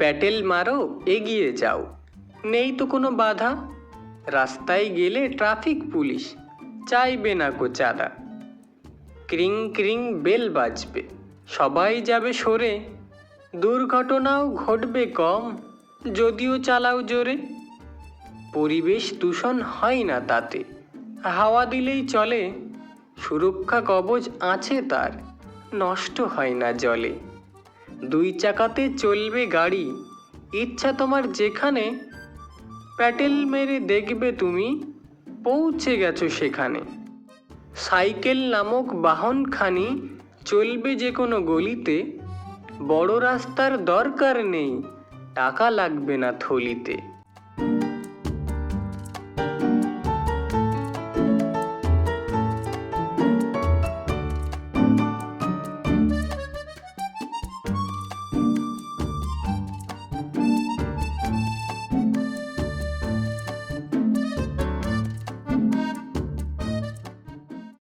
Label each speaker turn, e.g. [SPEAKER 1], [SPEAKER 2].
[SPEAKER 1] প্যাটেল মারো, এগিয়ে যাও, নেই তো কোনো বাধা। রাস্তায় গেলে ট্রাফিক পুলিশ চাইবে না কো চাঁদা। ক্রিং ক্রিং বেল বাজবে, সবাই যাবে সরে, দুর্ঘটনাও ঘটবে কম যদিও চালাও জোরে। পরিবেশ দূষণ হয় না তাতে, হাওয়া দিলেই চলে, সুরক্ষা কবচ আছে তার, নষ্ট হয় না জলে। দুই চাকাতে চলবে গাড়ি, ইচ্ছা তোমার যেখানে, প্যাটেল মেরে দেখবে তুমি পৌঁছে গেছো সেখানে। সাইকেল নামক বাহনখানি চলবে যে কোনো গলিতে, বড় রাস্তার দরকার নেই, টাকা লাগবে না থলিতে।